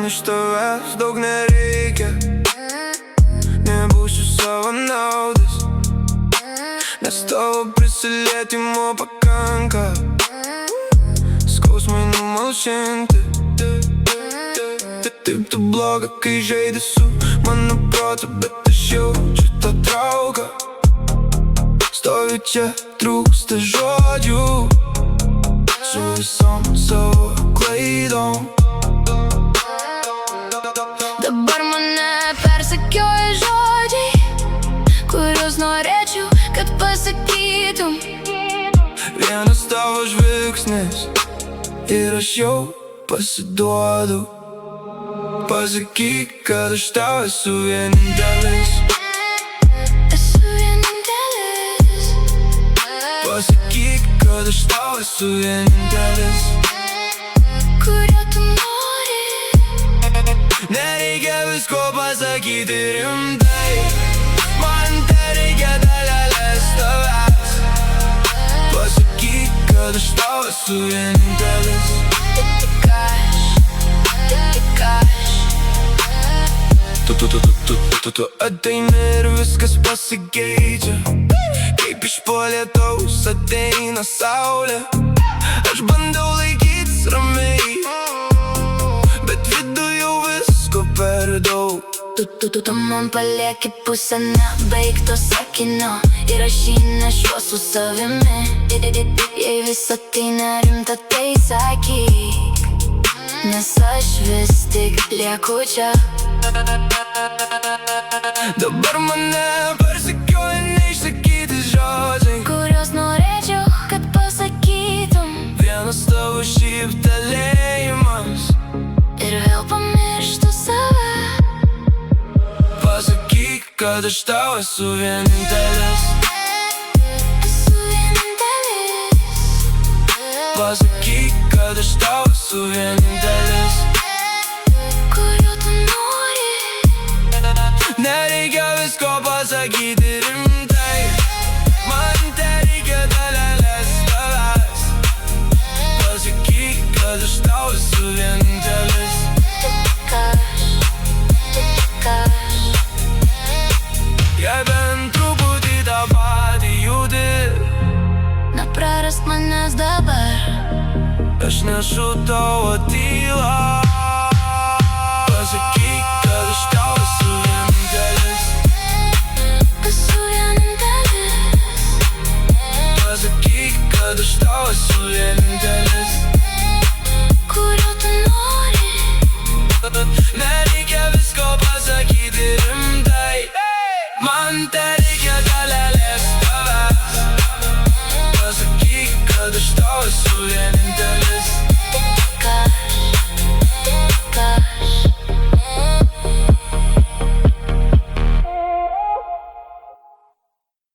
Man iš tavęs daug nereikia, nebūsiu savanaudis, nes tavo prisilietimo pakanka skausmai numalšinti. Taip tu bloga, kai žaidi su mano protu, bet aš jaučiu tą trauką. Stoviu čia, trūksta žodžių, su visom savo klaidom. Dabar mane persekioja žodžiai, kuriuos norėčiau, kad pasakytum. Vienas tavo žvilgsnis ir aš jau pasiduodu. Pasakyk, kad aš tau esu vienintelis. Esu vienintelis. Pasakyk, kad aš tau esu vienintelis, kurio tu nori. Nereikia visko pasakyti rimtai, man tereikia dalelės tavęs. Pasakyk, kad aš tau esu vienintelis. Tik aš. Tu ateini ir viskas pasikeičia, kaip iš po lietaus ateina saulė. Aš bandau laikytis ramiai, bet viduj jau visko per daug. Tu man palieki pusę nebaigto sakinio ir aš jį nešiuos su savimi. Jei visa tai nerimta, tai sakyk, nes aš vis tik lieku čia. Dabar mane persekioja neišsakyti žodžiai, kuriuos norėčiau, kad pasakytum. vienas tavo šyptelėjimas ir vėl pamirštu save. Pasakyk, kad aš tau esu vienintelis. Esu vienintelis. Pasakyk, kad aš tau esu vienintelis, kurio tu nori. Nereikia visko pasakyti rimtai, man tereikia dalelės tavęs. Pasakyk, kad aš tau esu vienintelis. Tik aš. Jei bent truputį tą patį judi, Neprarask manęs dabar. aš nešu tavo tylą. Pasakyk, kad aš tau esu vienintelis. Esu vienintelis. Pasakyk, kad aš tau esu vienintelis, kurio tu nori. Nereikia visko pasakyti rimtai, man tereikia dalelės tavęs. Pasakyk, kad aš tau esu vienintelis.